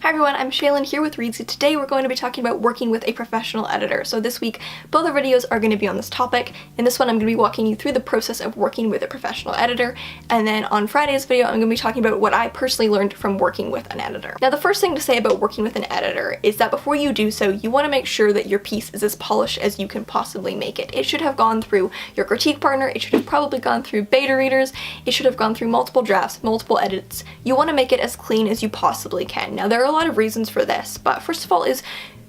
Hi everyone, I'm Shaylin here with Reedsy. Today we're going to be talking about working with a professional editor. So this week, both our videos are going to be on this topic. In this one, I'm going to be walking you through the process of working with a professional editor. And then on Friday's video, I'm going to be talking about what I personally learned from working with an editor. Now, the first thing to say about working with an editor is that before you do so, you want to make sure that your piece is as polished as you can possibly make it. It should have gone through your critique partner. It should have probably gone through beta readers. It should have gone through multiple drafts, multiple edits. You want to make it as clean as you possibly can. Now, there are a lot of reasons for this, but first of all is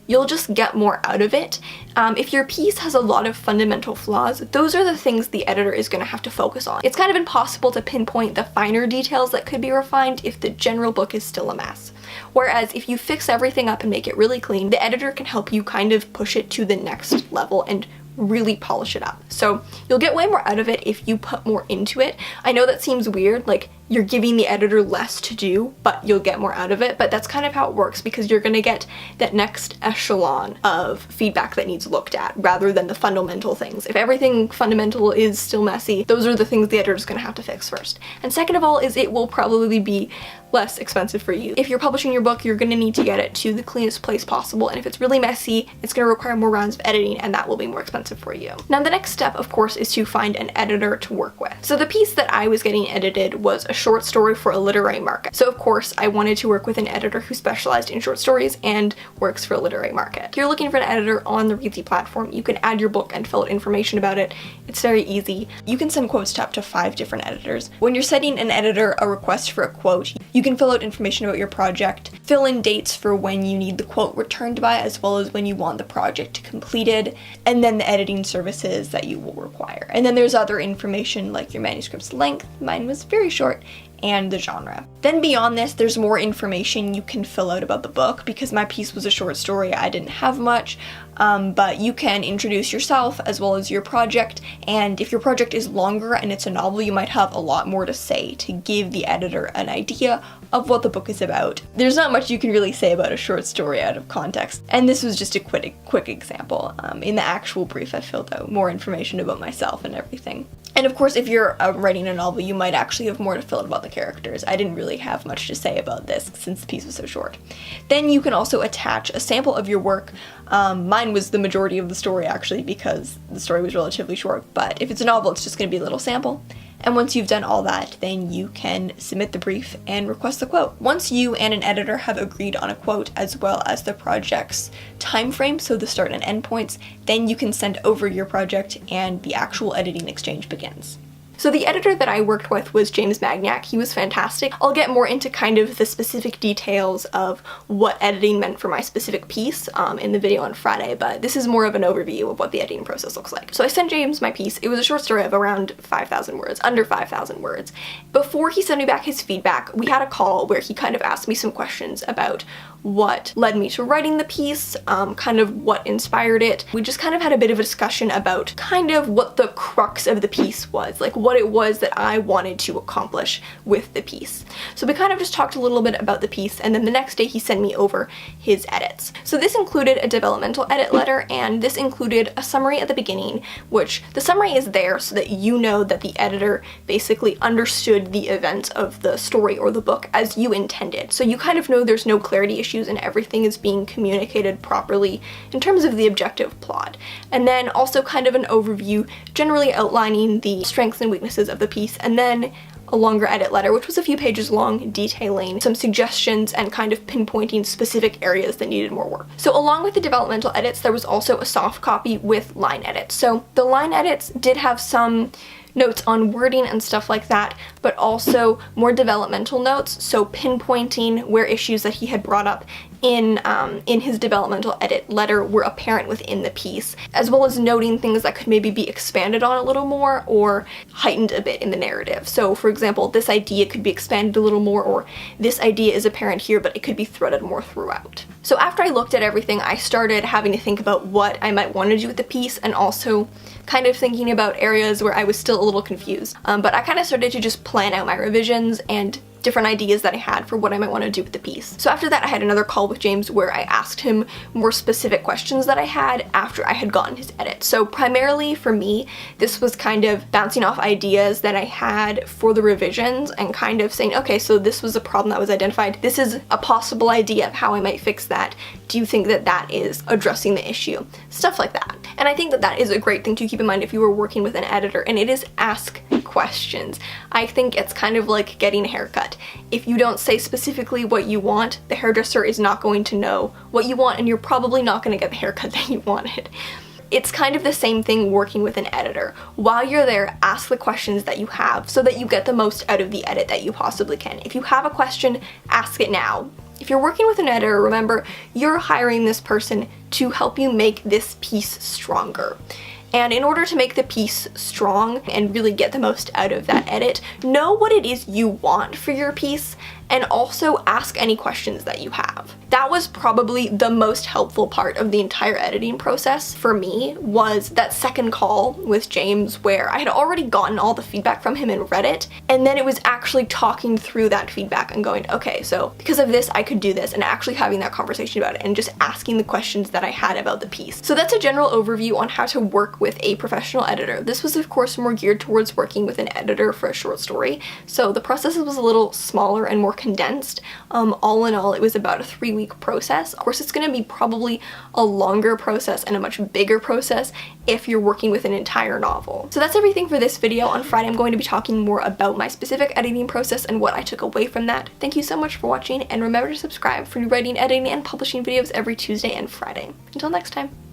you'll just get more out of it. If your piece has a lot of fundamental flaws, those are the things the editor is going to have to focus on. It's kind of impossible to pinpoint the finer details that could be refined if the general book is still a mess. Whereas if you fix everything up and make it really clean, the editor can help you kind of push it to the next level and really polish it up. So you'll get way more out of it if you put more into it. I know that seems weird, like you're giving the editor less to do, but you'll get more out of it, but that's kind of how it works because you're gonna get that next echelon of feedback that needs looked at rather than the fundamental things. If everything fundamental is still messy, those are the things the editor's gonna have to fix first. And second of all is it will probably be less expensive for you. If you're publishing your book, you're gonna need to get it to the cleanest place possible, and if it's really messy, it's gonna require more rounds of editing, and that will be more expensive for you. Now, the next step, of course, is to find an editor to work with. So the piece that I was getting edited was a short story for a literary market. So of course, I wanted to work with an editor who specialized in short stories and works for a literary market. If you're looking for an editor on the Reedsy platform, you can add your book and fill out information about it. It's very easy. You can send quotes to up to 5 different editors. When you're sending an editor a request for a quote, you can fill out information about your project, fill in dates for when you need the quote returned by, as well as when you want the project completed, and then the editing services that you will require. And then there's other information like your manuscript's length, mine was very short, and the genre. Then beyond this, there's more information you can fill out about the book. Because my piece was a short story, I didn't have much, but you can introduce yourself as well as your project, and if your project is longer and it's a novel, you might have a lot more to say to give the editor an idea of what the book is about. There's not much you can really say about a short story out of context, and this was just a quick example. In the actual brief, I filled out more information about myself and everything. And of course, if you're writing a novel, you might actually have more to fill out about the characters. I didn't really have much to say about this since the piece was so short. Then you can also attach a sample of your work. Mine was the majority of the story actually because the story was relatively short, but if it's a novel, it's just going to be a little sample. And once you've done all that, then you can submit the brief and request the quote. Once you and an editor have agreed on a quote as well as the project's time frame, so the start and end points, then you can send over your project and the actual editing exchange begins. So the editor that I worked with was James Magnac. He was fantastic. I'll get more into kind of the specific details of what editing meant for my specific piece in the video on Friday, but this is more of an overview of what the editing process looks like. So I sent James my piece. It was a short story of around 5,000 words, under 5,000 words. Before he sent me back his feedback, we had a call where he kind of asked me some questions about what led me to writing the piece, kind of what inspired it. We just kind of had a bit of a discussion about kind of what the crux of the piece was, like what it was that I wanted to accomplish with the piece. So we kind of just talked a little bit about the piece, and then the next day he sent me over his edits. So this included a developmental edit letter, and this included a summary at the beginning, which the summary is there so that you know that the editor basically understood the events of the story or the book as you intended. So you kind of know there's no clarity issues and everything is being communicated properly in terms of the objective plot. And then also kind of an overview, generally outlining the strengths and weaknesses of the piece, and then a longer edit letter, which was a few pages long, detailing some suggestions and kind of pinpointing specific areas that needed more work. So along with the developmental edits, there was also a soft copy with line edits. So the line edits did have some notes on wording and stuff like that, but also more developmental notes, so pinpointing where issues that he had brought up in his developmental edit letter were apparent within the piece, as well as noting things that could maybe be expanded on a little more or heightened a bit in the narrative. So for example, this idea could be expanded a little more, or this idea is apparent here, but it could be threaded more throughout. So after I looked at everything, I started having to think about what I might want to do with the piece, and also kind of thinking about areas where I was still a little confused. But I kind of started to just plan out my revisions and different ideas that I had for what I might want to do with the piece. So after that, I had another call with James where I asked him more specific questions that I had after I had gotten his edit. So primarily for me, this was kind of bouncing off ideas that I had for the revisions and kind of saying, okay, so this was a problem that was identified. This is a possible idea of how I might fix that. Do you think that that is addressing the issue? Stuff like that. And I think that that is a great thing to keep in mind if you are working with an editor, and it is ask questions. I think it's kind of like getting a haircut. If you don't say specifically what you want, the hairdresser is not going to know what you want, and you're probably not going to get the haircut that you wanted. It's kind of the same thing working with an editor. While you're there, ask the questions that you have so that you get the most out of the edit that you possibly can. If you have a question, ask it now. If you're working with an editor, remember, you're hiring this person to help you make this piece stronger. And in order to make the piece strong and really get the most out of that edit, know what it is you want for your piece and also ask any questions that you have. That was probably the most helpful part of the entire editing process for me, was that second call with James where I had already gotten all the feedback from him and read it, and then it was actually talking through that feedback and going, okay, so because of this I could do this, and actually having that conversation about it and just asking the questions that I had about the piece. So that's a general overview on how to work with a professional editor. This was of course more geared towards working with an editor for a short story, so the process was a little smaller and more condensed. All in all, it was about a 3-week process. Of course, it's going to be probably a longer process and a much bigger process if you're working with an entire novel. So that's everything for this video. On Friday, I'm going to be talking more about my specific editing process and what I took away from that. Thank you so much for watching, and remember to subscribe for new writing, editing, and publishing videos every Tuesday and Friday. Until next time.